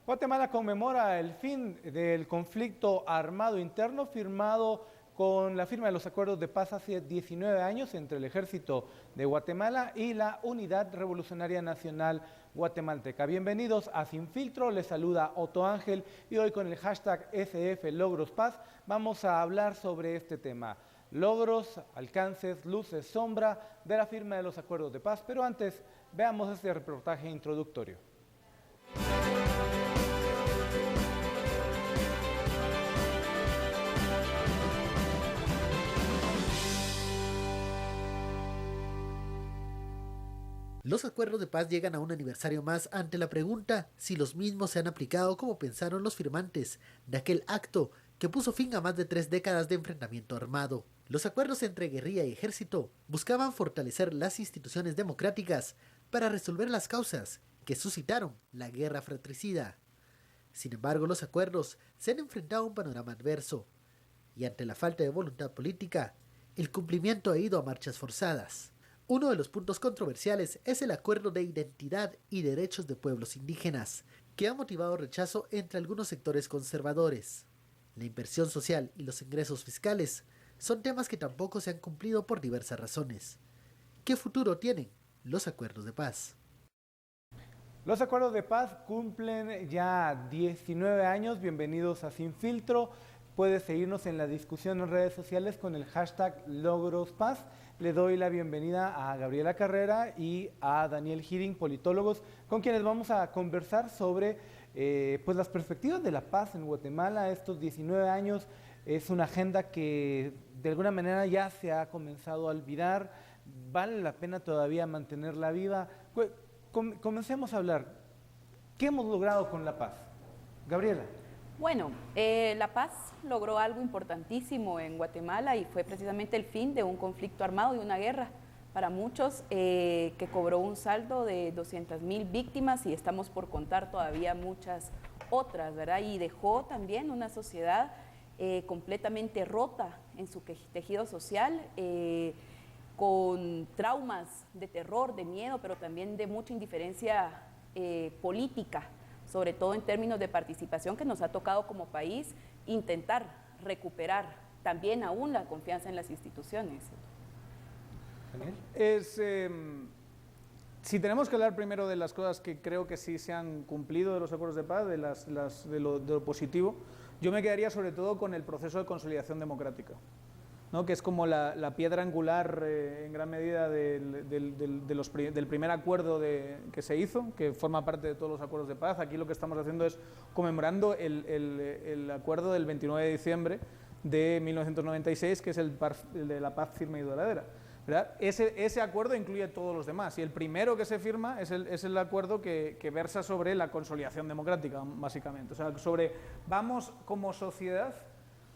Guatemala conmemora el fin del conflicto armado interno firmado con la firma de los acuerdos de paz hace 19 años entre el Ejército de Guatemala y la Unidad Revolucionaria Nacional Guatemalteca. Bienvenidos a Sin Filtro, les saluda Otto Ángel y hoy con el hashtag #SFLogrosPaz vamos a hablar sobre este tema. Logros, alcances, luces, sombra de la firma de los acuerdos de paz. Pero antes, veamos este reportaje introductorio. Los acuerdos de paz llegan a un aniversario más ante la pregunta si los mismos se han aplicado como pensaron los firmantes de aquel acto que puso fin a más de 3 décadas de enfrentamiento armado. Los acuerdos entre guerrilla y ejército buscaban fortalecer las instituciones democráticas para resolver las causas que suscitaron la guerra fratricida. Sin embargo, los acuerdos se han enfrentado a un panorama adverso y ante la falta de voluntad política, el cumplimiento ha ido a marchas forzadas. Uno de los puntos controversiales es el acuerdo de identidad y derechos de pueblos indígenas, que ha motivado rechazo entre algunos sectores conservadores. La inversión social y los ingresos fiscales son temas que tampoco se han cumplido por diversas razones. ¿Qué futuro tienen los acuerdos de paz? Los acuerdos de paz cumplen ya 19 años. Bienvenidos a Sin Filtro. Puedes seguirnos en la discusión en redes sociales con el hashtag #LogrosPaz. Le doy la bienvenida a Gabriela Carrera y a Daniel Hiddink, politólogos, con quienes vamos a conversar sobre pues las perspectivas de la paz en Guatemala. Estos 19 años es una agenda que de alguna manera ya se ha comenzado a olvidar. Vale la pena todavía mantenerla viva. Comencemos a hablar. ¿Qué hemos logrado con la paz? Gabriela. Bueno, la paz logró algo importantísimo en Guatemala y fue precisamente el fin de un conflicto armado y una guerra para muchos que cobró un saldo de 200,000 víctimas y estamos por contar todavía muchas otras, ¿verdad? Y dejó también una sociedad completamente rota en su tejido social, con traumas de terror, de miedo, pero también de mucha indiferencia política, sobre todo en términos de participación, que nos ha tocado como país intentar recuperar también aún la confianza en las instituciones. Si tenemos que hablar primero de las cosas que creo que sí se han cumplido de los acuerdos de paz, de lo positivo, yo me quedaría sobre todo con el proceso de consolidación democrática, ¿no? Que es como la piedra angular en gran medida del primer acuerdo que se hizo, que forma parte de todos los acuerdos de paz. Aquí lo que estamos haciendo es conmemorando el acuerdo del 29 de diciembre de 1996, que es el de la paz firme y duradera, ¿verdad? Ese acuerdo incluye todos los demás y el primero que se firma es el acuerdo que versa sobre la consolidación democrática, básicamente. O sea, vamos como sociedad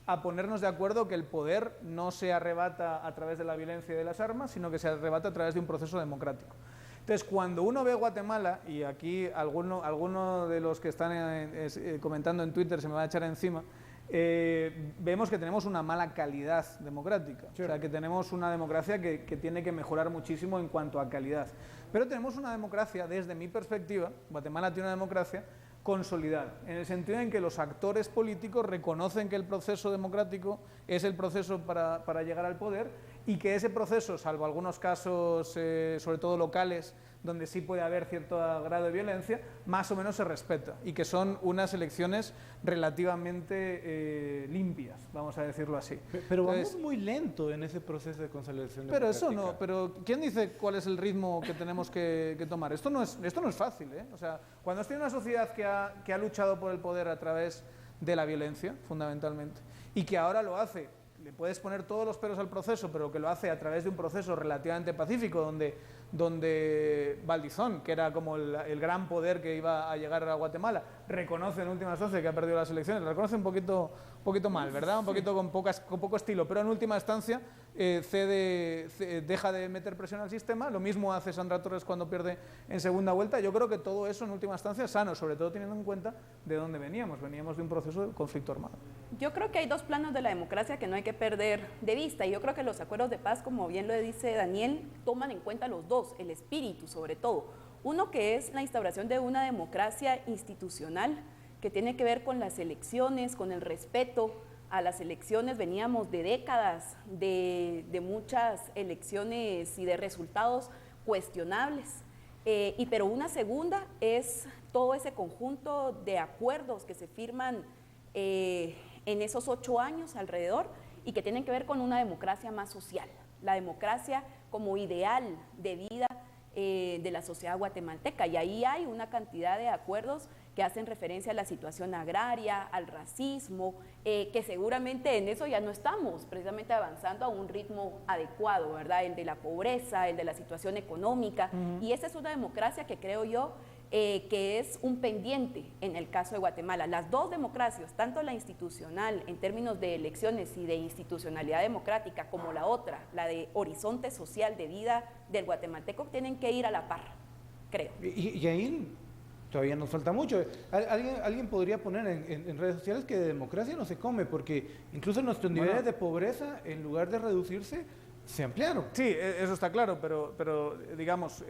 a ponernos de acuerdo que el poder no se arrebata a través de la violencia y de las armas, sino que se arrebata a través de un proceso democrático. Entonces, cuando uno ve Guatemala, y aquí alguno de los que están comentando en Twitter se me va a echar encima, vemos que tenemos una mala calidad democrática. Sí. O sea, que tenemos una democracia que tiene que mejorar muchísimo en cuanto a calidad. Pero tenemos una democracia, desde mi perspectiva, Guatemala tiene una democracia consolidar, en el sentido en que los actores políticos reconocen que el proceso democrático es el proceso para llegar al poder y que ese proceso, salvo algunos casos, sobre todo locales, donde sí puede haber cierto grado de violencia, más o menos se respeta y que son unas elecciones relativamente limpias, vamos a decirlo así. Pero vamos muy lento en ese proceso de consolidación pero democrática. Eso no, pero ¿quién dice cuál es el ritmo que tenemos que tomar? Esto no es fácil, ¿eh? O sea, cuando estoy en una sociedad que ha luchado por el poder a través de la violencia, fundamentalmente, y que ahora lo hace, le puedes poner todos los peros al proceso, pero que lo hace a través de un proceso relativamente pacífico, donde Valdizón, que era como el gran poder que iba a llegar a Guatemala, reconoce en última instancia que ha perdido las elecciones, reconoce un poquito mal, ¿verdad? Un poquito con poco estilo, pero en última instancia deja de meter presión al sistema. Lo mismo hace Sandra Torres cuando pierde en segunda vuelta. Yo creo que todo eso en última instancia es sano, sobre todo teniendo en cuenta de dónde veníamos de un proceso de conflicto armado. Yo creo que hay dos planos de la democracia que no hay que perder de vista, y yo creo que los acuerdos de paz, como bien lo dice Daniel, toman en cuenta los dos, el espíritu sobre todo. Uno, que es la instauración de una democracia institucional que tiene que ver con las elecciones, con el respeto a las elecciones. Veníamos de décadas de muchas elecciones y de resultados cuestionables. Pero una segunda es todo ese conjunto de acuerdos que se firman en esos 8 años alrededor y que tienen que ver con una democracia más social, la democracia como ideal de vida de la sociedad guatemalteca. Y ahí hay una cantidad de acuerdos que hacen referencia a la situación agraria, al racismo, que seguramente en eso ya no estamos precisamente avanzando a un ritmo adecuado, ¿verdad? El de la pobreza, el de la situación económica, y esa es una democracia que creo yo que es un pendiente en el caso de Guatemala. Las dos democracias, tanto la institucional en términos de elecciones y de institucionalidad democrática, como la otra, la de horizonte social de vida del guatemalteco, tienen que ir a la par, creo. Y ahí todavía nos falta mucho. Alguien podría poner en redes sociales que de democracia no se come, porque incluso nuestros niveles de pobreza, en lugar de reducirse, se ampliaron. Sí, eso está claro, pero digamos,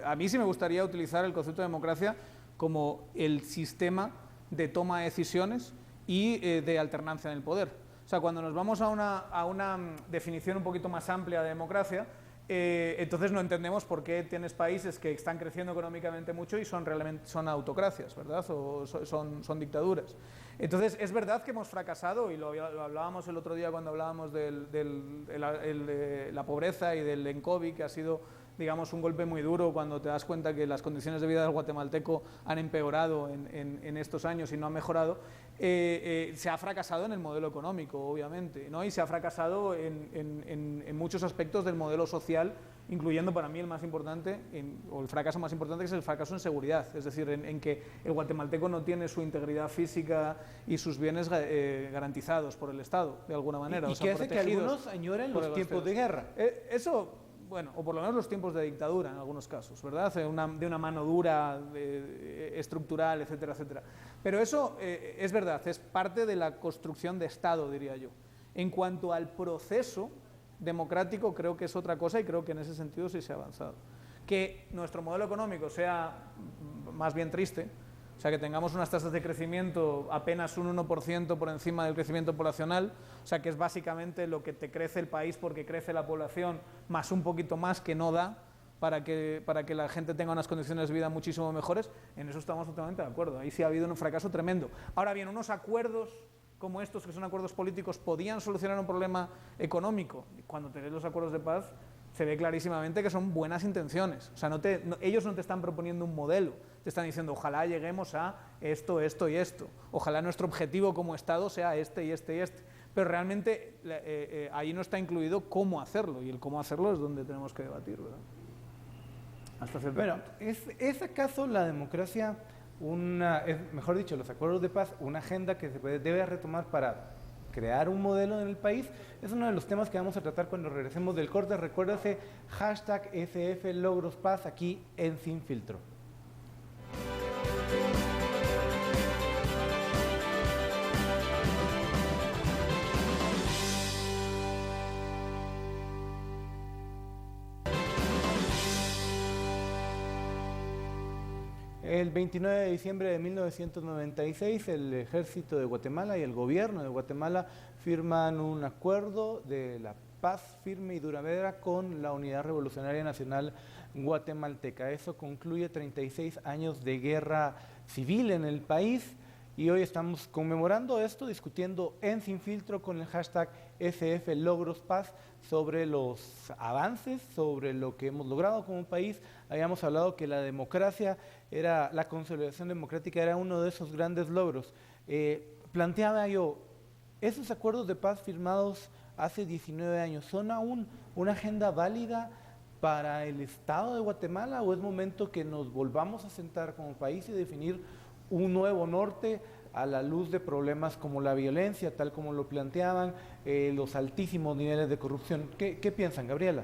a mí sí me gustaría utilizar el concepto de democracia como el sistema de toma de decisiones y de alternancia en el poder. O sea, cuando nos vamos a una definición un poquito más amplia de democracia, entonces no entendemos por qué tienes países que están creciendo económicamente mucho y son autocracias, ¿verdad? O son dictaduras. Entonces, es verdad que hemos fracasado, y lo hablábamos el otro día cuando hablábamos de la pobreza y del ENCOVI, que ha sido, digamos, un golpe muy duro cuando te das cuenta que las condiciones de vida del guatemalteco han empeorado en estos años y no han mejorado. Se ha fracasado en el modelo económico, obviamente, ¿no? Y se ha fracasado en muchos aspectos del modelo social, incluyendo para mí el más importante, o el fracaso más importante, que es el fracaso en seguridad, es decir, en que el guatemalteco no tiene su integridad física y sus bienes garantizados por el Estado, de alguna manera. ¿Y qué hace que algunos añoren los tiempos de guerra? Eso, bueno, o por lo menos los tiempos de dictadura en algunos casos, ¿verdad? De una mano dura, estructural, etcétera, etcétera. Pero eso es verdad, es parte de la construcción de Estado, diría yo. En cuanto al proceso democrático, creo que es otra cosa, y creo que en ese sentido sí se ha avanzado. Que nuestro modelo económico sea más bien triste, o sea, que tengamos unas tasas de crecimiento apenas un 1% por encima del crecimiento poblacional, o sea, que es básicamente lo que te crece el país porque crece la población, más un poquito más que no da para que la gente tenga unas condiciones de vida muchísimo mejores. En eso estamos totalmente de acuerdo. Ahí sí ha habido un fracaso tremendo. Ahora bien, unos acuerdos como estos, que son acuerdos políticos, podían solucionar un problema económico. Cuando te ves los acuerdos de paz, se ve clarísimamente que son buenas intenciones. O sea, ellos no te están proponiendo un modelo, te están diciendo, ojalá lleguemos a esto, esto y esto. Ojalá nuestro objetivo como Estado sea este y este y este. Pero realmente ahí no está incluido cómo hacerlo, y el cómo hacerlo es donde tenemos que debatir, ¿verdad? Hasta cierto punto. ¿Es acaso la democracia mejor dicho, los acuerdos de paz, una agenda que se debe retomar para crear un modelo en el país? Es uno de los temas que vamos a tratar cuando regresemos del corte. Recuérdase, #SFLogrosPaz aquí en Sin Filtro. El 29 de diciembre de 1996, el Ejército de Guatemala y el Gobierno de Guatemala firman un acuerdo de la paz firme y duradera con la Unidad Revolucionaria Nacional Guatemalteca. Eso concluye 36 años de guerra civil en el país, y hoy estamos conmemorando esto, discutiendo en Sin Filtro con el #SFLogrosPaz sobre los avances, sobre lo que hemos logrado como país. Habíamos hablado que la democracia la consolidación democrática era uno de esos grandes logros. Planteaba yo, esos acuerdos de paz firmados hace 19 años, ¿son aún una agenda válida para el Estado de Guatemala, o es momento que nos volvamos a sentar como país y definir un nuevo norte a la luz de problemas como la violencia, tal como lo planteaban, los altísimos niveles de corrupción? ¿Qué piensan, Gabriela?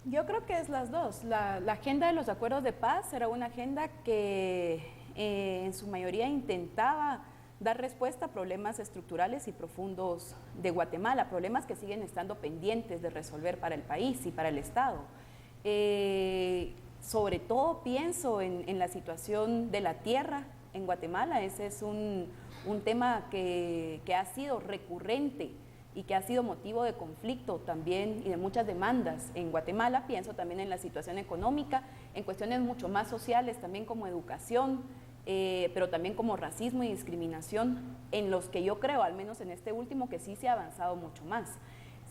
Yo creo que es las dos. La agenda de los acuerdos de paz era una agenda que en su mayoría intentaba dar respuesta a problemas estructurales y profundos de Guatemala, problemas que siguen estando pendientes de resolver para el país y para el Estado. Sobre todo pienso en la situación de la tierra, en Guatemala. Ese es un tema que ha sido recurrente y que ha sido motivo de conflicto también y de muchas demandas en Guatemala. Pienso también en la situación económica, en cuestiones mucho más sociales, también como educación, pero también como racismo y discriminación, en los que yo creo, al menos en este último, que sí se ha avanzado mucho más.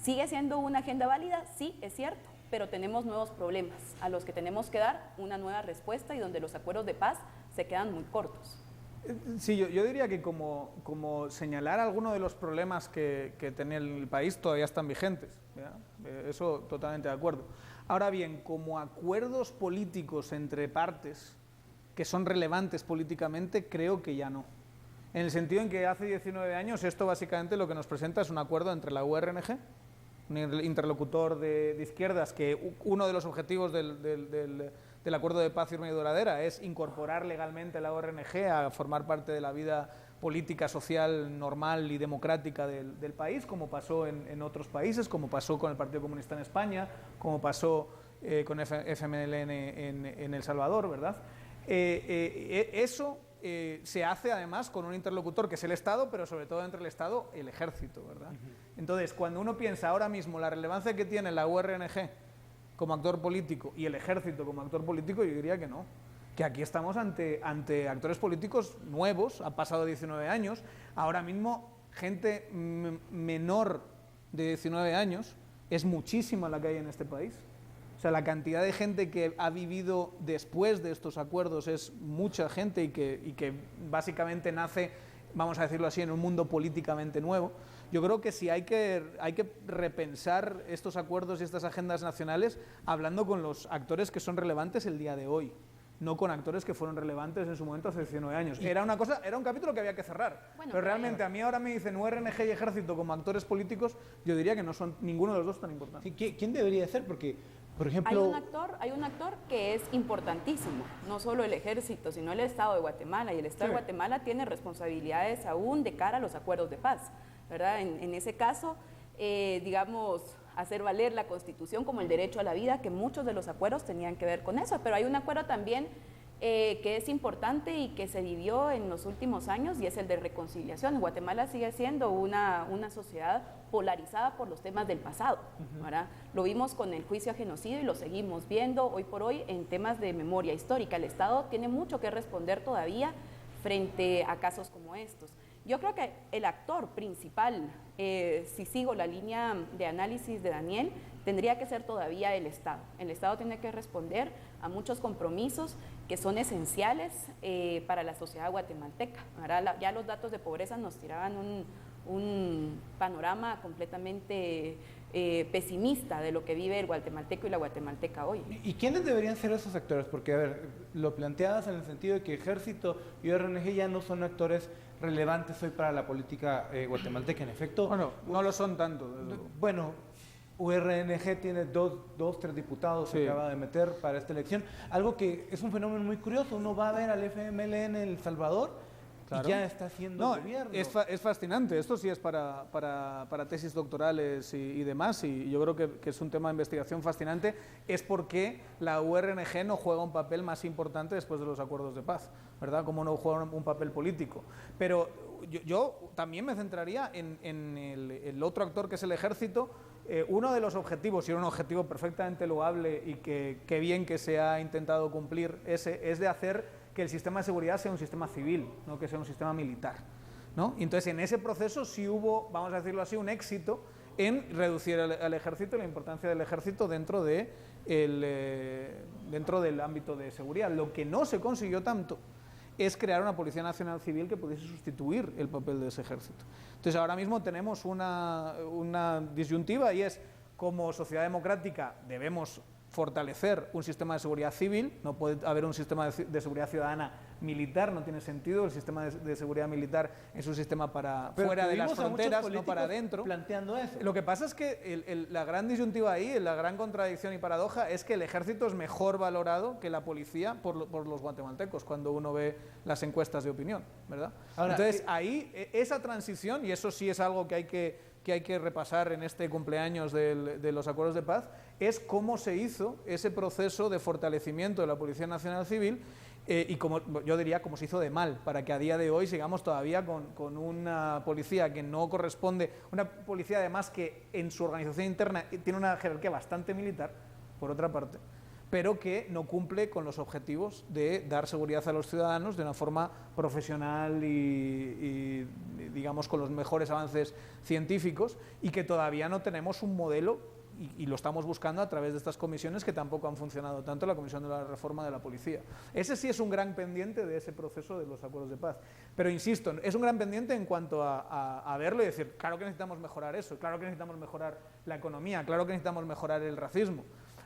¿Sigue siendo una agenda válida? Sí, es cierto, pero tenemos nuevos problemas a los que tenemos que dar una nueva respuesta y donde los acuerdos de paz se quedan muy cortos. Sí, yo diría que como señalar algunos de los problemas que tenía el país todavía están vigentes, ¿ya? Eso totalmente de acuerdo. Ahora bien, como acuerdos políticos entre partes que son relevantes políticamente, creo que ya no. En el sentido en que hace 19 años esto básicamente lo que nos presenta es un acuerdo entre la URNG, un interlocutor de izquierdas, que uno de los objetivos del acuerdo de paz firme y duradera es incorporar legalmente la ORNG a formar parte de la vida política, social, normal y democrática del país, como pasó en otros países, como pasó con el Partido Comunista en España, como pasó con FMLN en El Salvador, ¿verdad? Eso se hace además con un interlocutor que es el Estado, pero sobre todo entre el Estado el Ejército, ¿verdad? Entonces, cuando uno piensa ahora mismo la relevancia que tiene la URNG como actor político y el Ejército como actor político, yo diría que no, que aquí estamos ante actores políticos nuevos, ha pasado 19 años, ahora mismo gente menor de 19 años es muchísima la que hay en este país. O sea, la cantidad de gente que ha vivido después de estos acuerdos es mucha gente y que básicamente nace, vamos a decirlo así, en un mundo políticamente nuevo. Yo creo que sí hay que repensar estos acuerdos y estas agendas nacionales hablando con los actores que son relevantes el día de hoy, no con actores que fueron relevantes en su momento hace 19 años. Era un capítulo que había que cerrar, bueno, pero realmente a mí ahora me dicen URNG y Ejército como actores políticos, yo diría que no son ninguno de los dos tan importantes. ¿Quién debería ser? Porque, por ejemplo... Hay un actor que es importantísimo, no solo el Ejército, sino el Estado de Guatemala, y el Estado de Guatemala tiene responsabilidades aún de cara a los acuerdos de paz, ¿verdad? En ese caso, digamos, hacer valer la Constitución como el derecho a la vida, que muchos de los acuerdos tenían que ver con eso, pero hay un acuerdo también que es importante y que se vivió en los últimos años, y es el de reconciliación. Guatemala sigue siendo una sociedad polarizada por los temas del pasado, ¿verdad? Lo vimos con el juicio a genocidio y lo seguimos viendo hoy por hoy en temas de memoria histórica. El Estado tiene mucho que responder todavía frente a casos como estos. Yo creo que el actor principal, si sigo la línea de análisis de Daniel, tendría que ser todavía el Estado. El Estado tiene que responder a muchos compromisos que son esenciales para la sociedad guatemalteca. Ahora, ya los datos de pobreza nos tiraban un panorama completamente pesimista de lo que vive el guatemalteco y la guatemalteca hoy. ¿Y quiénes deberían ser esos actores? Porque, a ver, lo planteabas en el sentido de que Ejército y ORNG ya no son actores relevantes hoy para la política guatemalteca, en efecto. Bueno, no lo son tanto. Bueno, URNG tiene tres diputados que acaba de meter para esta elección, algo que es un fenómeno muy curioso. Uno va a ver al FMLN en El Salvador, claro, y ya está haciendo gobierno. Es fascinante, esto sí es para tesis doctorales y demás, y yo creo que es un tema de investigación fascinante, es porque la URNG no juega un papel más importante después de los acuerdos de paz, ¿verdad? Como no juega un papel político. Pero yo también me centraría en el otro actor, que es el Ejército. Uno de los objetivos, y era un objetivo perfectamente loable y que bien que se ha intentado cumplir, es de hacer que el sistema de seguridad sea un sistema civil, no que sea un sistema militar, ¿no? Y entonces en ese proceso sí hubo, vamos a decirlo así, un éxito en reducir al Ejército, la importancia del Ejército dentro del ámbito de seguridad. Lo que no se consiguió tanto es crear una Policía Nacional Civil que pudiese sustituir el papel de ese Ejército. Entonces ahora mismo tenemos una disyuntiva, y es, como sociedad democrática debemos fortalecer un sistema de seguridad civil, no puede haber un sistema de seguridad ciudadana militar, no tiene sentido. El sistema de seguridad militar es un sistema para fuera de las fronteras, no para adentro. Planteando eso. Lo que pasa es que la gran disyuntiva ahí, la gran contradicción y paradoja, es que el Ejército es mejor valorado que la policía por los guatemaltecos cuando uno ve las encuestas de opinión, ¿verdad? Ahora, entonces ahí esa transición, y eso sí es algo que hay que repasar en este cumpleaños de los acuerdos de paz, es cómo se hizo ese proceso de fortalecimiento de la Policía Nacional Civil y como yo diría, como se hizo de mal, para que a día de hoy sigamos todavía con una policía que no corresponde, una policía además que en su organización interna tiene una jerarquía bastante militar, por otra parte, pero que no cumple con los objetivos de dar seguridad a los ciudadanos de una forma profesional y digamos con los mejores avances científicos, y que todavía no tenemos un modelo, y lo estamos buscando a través de estas comisiones que tampoco han funcionado tanto, la Comisión de la Reforma de la Policía. Ese sí es un gran pendiente de ese proceso de los acuerdos de paz, pero insisto, es un gran pendiente en cuanto a verlo y decir, claro que necesitamos mejorar eso, claro que necesitamos mejorar la economía, claro que necesitamos mejorar el racismo.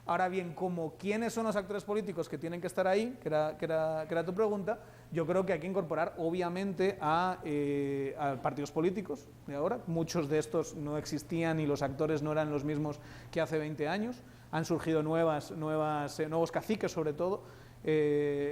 Ahora bien, como quiénes son los actores políticos que tienen que estar ahí, que era tu pregunta, yo creo que hay que incorporar obviamente a partidos políticos de ahora. Muchos de estos no existían y los actores no eran los mismos que hace 20 años. Han surgido nuevos caciques, sobre todo,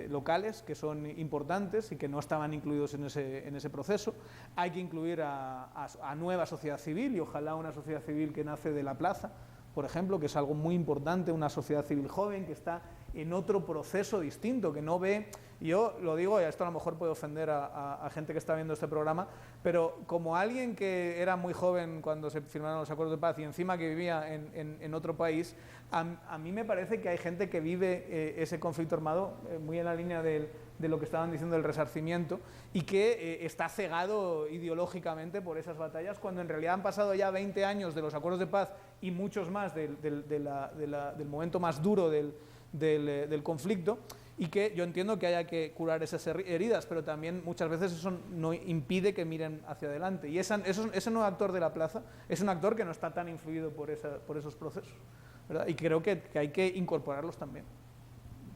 locales, que son importantes y que no estaban incluidos en ese proceso. Hay que incluir a nueva sociedad civil, y ojalá una sociedad civil que nace de la plaza, por ejemplo, que es algo muy importante, una sociedad civil joven que está en otro proceso distinto, que no ve, yo lo digo, y esto a lo mejor puede ofender a gente que está viendo este programa, pero como alguien que era muy joven cuando se firmaron los acuerdos de paz y encima que vivía en otro país, a mí me parece que hay gente que vive ese conflicto armado muy en la línea de lo que estaban diciendo del resarcimiento, y que está cegado ideológicamente por esas batallas, cuando en realidad han pasado ya 20 años de los acuerdos de paz y muchos más del momento más duro del conflicto, y que yo entiendo que haya que curar esas heridas, pero también muchas veces eso no impide que miren hacia adelante. Y ese nuevo actor de la plaza es un actor que no está tan influido por esos procesos, ¿verdad? Y creo que hay que incorporarlos también.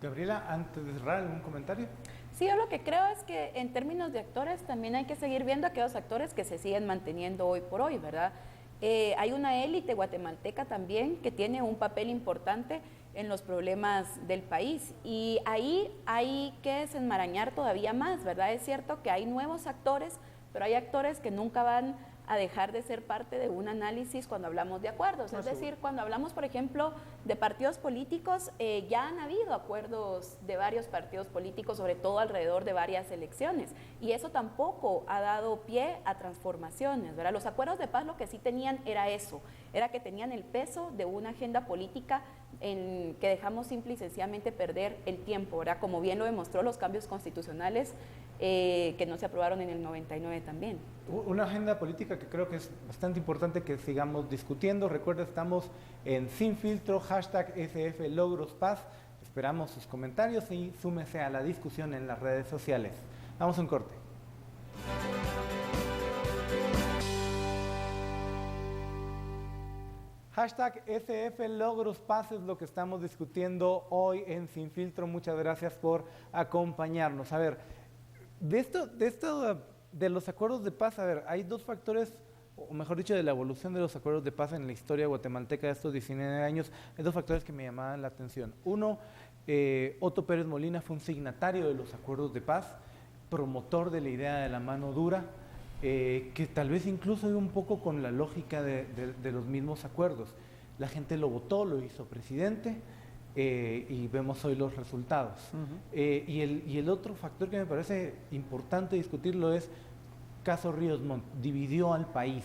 Gabriela, antes de cerrar, ¿algún comentario? Sí, yo lo que creo es que en términos de actores también hay que seguir viendo aquellos actores que se siguen manteniendo hoy por hoy, ¿verdad? Hay una élite guatemalteca también que tiene un papel importante en los problemas del país, y ahí hay que desenmarañar todavía más, ¿verdad? Es cierto que hay nuevos actores, pero hay actores que nunca van a dejar de ser parte de un análisis cuando hablamos de acuerdos. Es decir, cuando hablamos, por ejemplo, de partidos políticos, ya han habido acuerdos de varios partidos políticos, sobre todo alrededor de varias elecciones, y eso tampoco ha dado pie a transformaciones, ¿verdad? Los acuerdos de paz lo que sí tenían era eso, era que tenían el peso de una agenda política en que dejamos simple y sencillamente perder el tiempo, ¿verdad? Como bien lo demostró los cambios constitucionales que no se aprobaron en el 99 también. Una agenda política que creo que es bastante importante que sigamos discutiendo. Recuerda, estamos en Sin Filtro, #SFLogrosPaz. Esperamos sus comentarios y súmese a la discusión en las redes sociales. Vamos a un corte. #SFLogrosPaz es lo que estamos discutiendo hoy en Sin Filtro. Muchas gracias por acompañarnos. A ver, de los acuerdos de paz, a ver, hay dos factores, o mejor dicho, de la evolución de los acuerdos de paz en la historia guatemalteca de estos 19 años, hay dos factores que me llamaban la atención. Uno, Otto Pérez Molina fue un signatario de los acuerdos de paz, promotor de la idea de la mano dura, que tal vez incluso iba un poco con la lógica de los mismos acuerdos. La gente lo votó, lo hizo presidente, y vemos hoy los resultados. Y el otro factor que me parece importante discutirlo es caso Ríos Montt, dividió al país.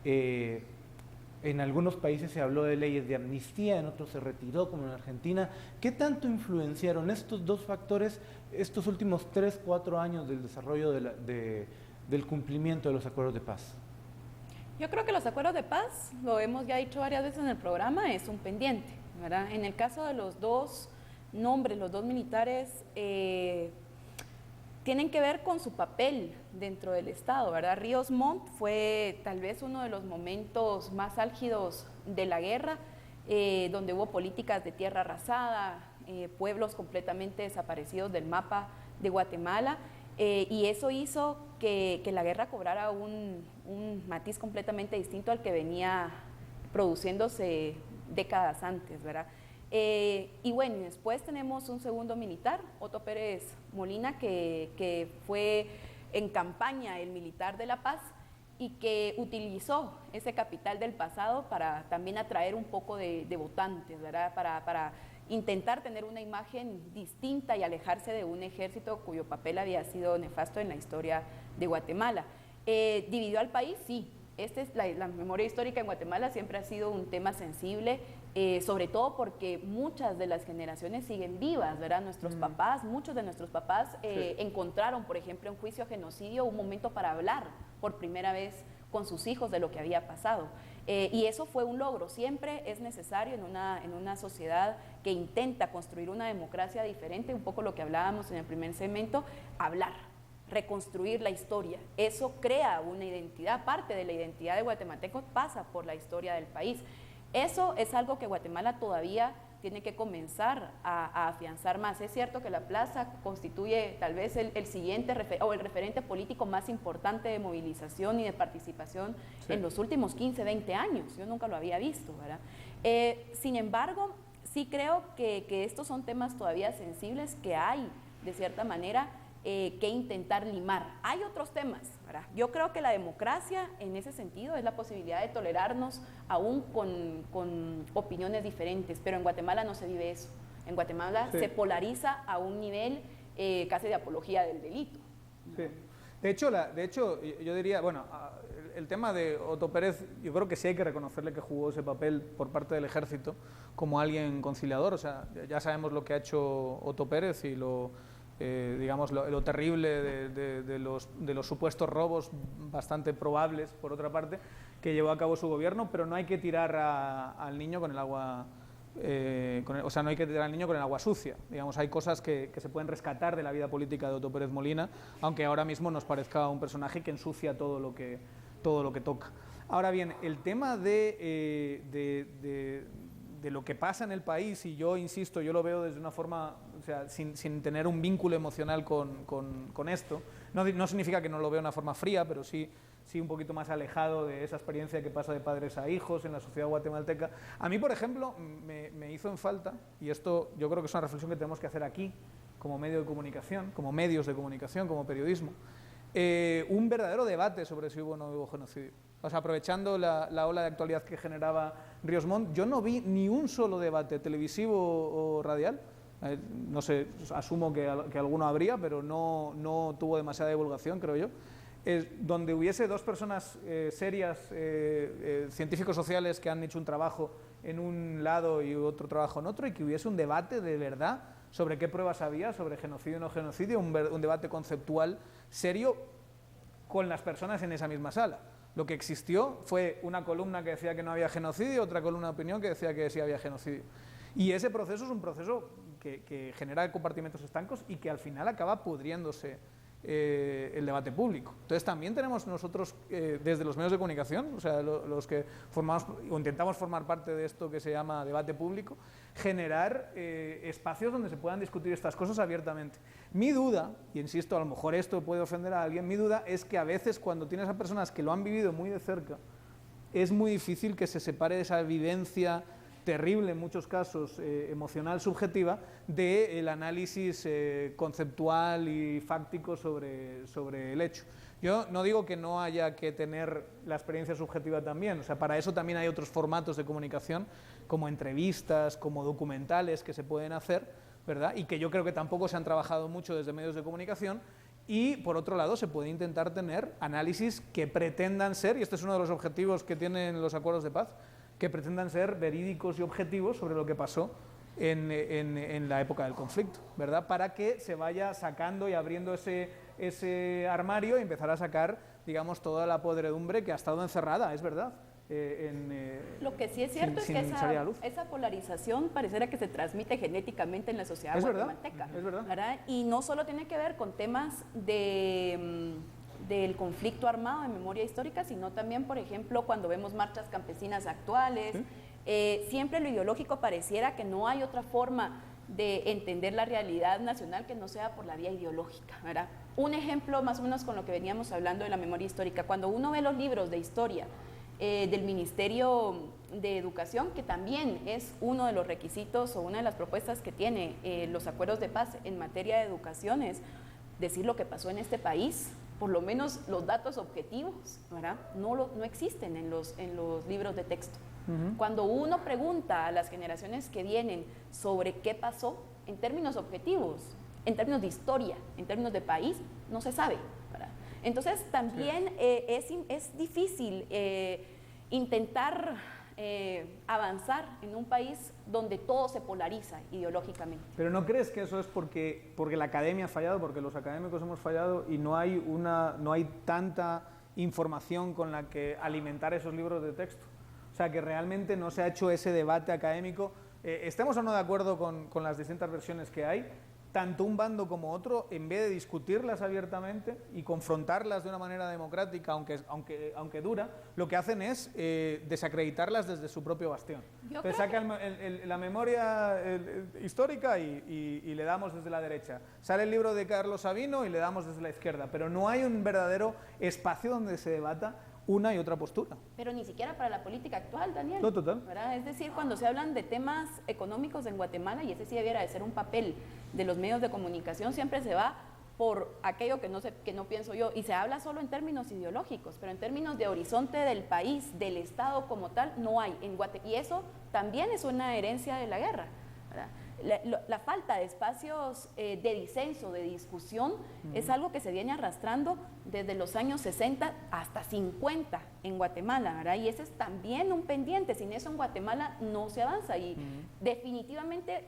En algunos países se habló de leyes de amnistía, en otros se retiró, como en Argentina. ¿Qué tanto influenciaron estos dos factores estos últimos 3-4 años del desarrollo del cumplimiento de los acuerdos de paz? Yo creo que los acuerdos de paz, lo hemos ya dicho varias veces en el programa, es un pendiente, ¿verdad? En el caso de los dos nombres, los dos militares, tienen que ver con su papel dentro del Estado, ¿verdad? Ríos Montt fue tal vez uno de los momentos más álgidos de la guerra, donde hubo políticas de tierra arrasada, pueblos completamente desaparecidos del mapa de Guatemala, y eso hizo que la guerra cobrara un matiz completamente distinto al que venía produciéndose décadas antes, ¿verdad? Y bueno, después tenemos un segundo militar, Otto Pérez Molina, que fue en campaña el militar de la paz y que utilizó ese capital del pasado para también atraer un poco de votantes, ¿verdad? intentar tener una imagen distinta y alejarse de un ejército cuyo papel había sido nefasto en la historia de Guatemala. ¿Dividió al país? Sí. La memoria histórica en Guatemala siempre ha sido un tema sensible, sobre todo porque muchas de las generaciones siguen vivas, ¿verdad? Muchos de nuestros papás encontraron, por ejemplo, en juicio a genocidio un momento para hablar por primera vez con sus hijos de lo que había pasado. Y eso fue un logro. Siempre es necesario en una sociedad que intenta construir una democracia diferente, un poco lo que hablábamos en el primer segmento, hablar, reconstruir la historia. Eso crea una identidad, parte de la identidad de guatemaltecos pasa por la historia del país. Eso es algo que Guatemala todavía tiene que comenzar a afianzar más. Es cierto que la plaza constituye tal vez el siguiente o el referente político más importante de movilización y de participación en los últimos 15, 20 años. Yo nunca lo había visto, ¿verdad? Sin embargo, sí creo que estos son temas todavía sensibles que hay, de cierta manera, que intentar limar. Hay otros temas, ¿verdad? Yo creo que la democracia en ese sentido es la posibilidad de tolerarnos aún con opiniones diferentes, pero en Guatemala no se vive eso. En Guatemala se polariza a un nivel casi de apología del delito. Sí. De hecho, yo diría, bueno, el tema de Otto Pérez, yo creo que sí hay que reconocerle que jugó ese papel por parte del ejército como alguien conciliador. O sea, ya sabemos lo que ha hecho Otto Pérez y digamos, lo terrible de los supuestos robos bastante probables, por otra parte, que llevó a cabo su gobierno, pero no hay que tirar al niño con el agua, no hay que tirar al niño con el agua sucia. Digamos, hay cosas que se pueden rescatar de la vida política de Otto Pérez Molina, aunque ahora mismo nos parezca un personaje que ensucia todo lo que toca. Ahora bien, el tema de lo que pasa en el país, y yo insisto, yo lo veo desde una forma, o sea, sin tener un vínculo emocional con esto, no significa que no lo vea de una forma fría, pero sí un poquito más alejado de esa experiencia que pasa de padres a hijos en la sociedad guatemalteca. A mí, por ejemplo, me hizo en falta, y esto yo creo que es una reflexión que tenemos que hacer aquí, como medio de comunicación, como medios de comunicación, como periodismo, un verdadero debate sobre si hubo o no hubo genocidio. O sea, aprovechando la ola de actualidad que generaba Ríos Montt, yo no vi ni un solo debate televisivo o radial, no sé, asumo que alguno habría, pero no tuvo demasiada divulgación, creo yo, donde hubiese dos personas serias, científicos sociales que han hecho un trabajo en un lado y otro trabajo en otro, y que hubiese un debate de verdad sobre qué pruebas había, sobre genocidio o no genocidio, un debate conceptual serio con las personas en esa misma sala. Lo que existió fue una columna que decía que no había genocidio, otra columna de opinión que decía que sí había genocidio. Y ese proceso es un proceso que genera compartimentos estancos y que al final acaba pudriéndose el debate público. Entonces también tenemos nosotros, desde los medios de comunicación, o sea, los que formamos o intentamos formar parte de esto que se llama debate público, generar espacios donde se puedan discutir estas cosas abiertamente. Mi duda, y insisto, a lo mejor esto puede ofender a alguien, mi duda es que a veces cuando tienes a personas que lo han vivido muy de cerca, es muy difícil que se separe de esa vivencia terrible en muchos casos, emocional, subjetiva, del análisis conceptual y fáctico sobre el hecho. Yo no digo que no haya que tener la experiencia subjetiva también, o sea, para eso también hay otros formatos de comunicación, como entrevistas, como documentales que se pueden hacer, ¿verdad? Y que yo creo que tampoco se han trabajado mucho desde medios de comunicación. Y, por otro lado, se puede intentar tener análisis que pretendan ser, y este es uno de los objetivos que tienen los acuerdos de paz, que pretendan ser verídicos y objetivos sobre lo que pasó en la época del conflicto, ¿verdad? Para que se vaya sacando y abriendo ese armario y empezar a sacar, digamos, toda la podredumbre que ha estado encerrada, es verdad. Lo que sí es cierto es que esa polarización pareciera que se transmite genéticamente en la sociedad guatemalteca. Es verdad. ¿Verdad? Y no solo tiene que ver con temas del conflicto armado en memoria histórica, sino también, por ejemplo, cuando vemos marchas campesinas actuales, siempre lo ideológico pareciera que no hay otra forma de entender la realidad nacional que no sea por la vía ideológica, ¿verdad? Un ejemplo más o menos con lo que veníamos hablando de la memoria histórica, cuando uno ve los libros de historia del Ministerio de Educación, que también es uno de los requisitos o una de las propuestas que tiene los acuerdos de paz en materia de educación, es decir lo que pasó en este país, por lo menos los datos objetivos, ¿verdad? No existen en los libros de texto. Cuando uno pregunta a las generaciones que vienen sobre qué pasó, en términos objetivos, en términos de historia, en términos de país, no se sabe, ¿verdad? Entonces también es difícil intentar avanzar en un país donde todo se polariza ideológicamente. Pero ¿no crees que eso es porque la academia ha fallado, porque los académicos hemos fallado y no hay tanta información con la que alimentar esos libros de texto? O sea, que realmente no se ha hecho ese debate académico. Estemos o no de acuerdo con las distintas versiones que hay, tanto un bando como otro, en vez de discutirlas abiertamente y confrontarlas de una manera democrática, aunque dura, lo que hacen es desacreditarlas desde su propio bastión. Entonces sacan la memoria histórica y le damos desde la derecha. Sale el libro de Carlos Sabino y le damos desde la izquierda, pero no hay un verdadero espacio donde se debata una y otra postura. Pero ni siquiera para la política actual, Daniel. No, total. ¿Verdad? Es decir, cuando se hablan de temas económicos en Guatemala, y ese sí debiera de ser un papel de los medios de comunicación, siempre se va por aquello que no pienso yo, y se habla solo en términos ideológicos, pero en términos de horizonte del país, del Estado como tal, no hay. Y eso también es una herencia de la guerra, ¿verdad? La falta de espacios de disenso, de discusión, es algo que se viene arrastrando desde los años 60 hasta 50 en Guatemala, ¿verdad? Y ese es también un pendiente. Sin eso en Guatemala no se avanza y definitivamente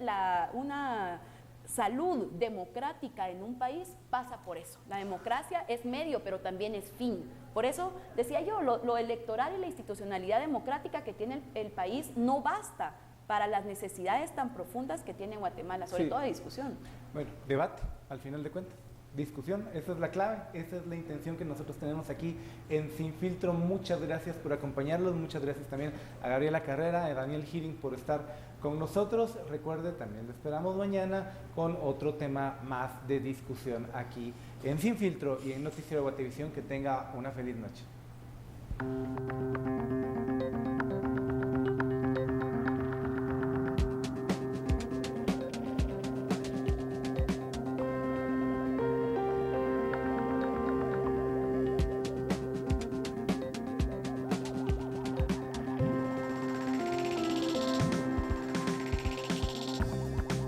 una salud democrática en un país pasa por eso. La democracia es medio, pero también es fin. Por eso decía yo, lo electoral y la institucionalidad democrática que tiene el país no basta para las necesidades tan profundas que tiene Guatemala, sobre todo de discusión. Bueno, debate, al final de cuentas. Discusión, esa es la clave, esa es la intención que nosotros tenemos aquí en Sin Filtro. Muchas gracias por acompañarnos, muchas gracias también a Gabriela Carrera, a Daniel Hiring por estar con nosotros. Recuerde, también lo esperamos mañana con otro tema más de discusión aquí en Sin Filtro y en Noticiero Guatevisión. Que tenga una feliz noche.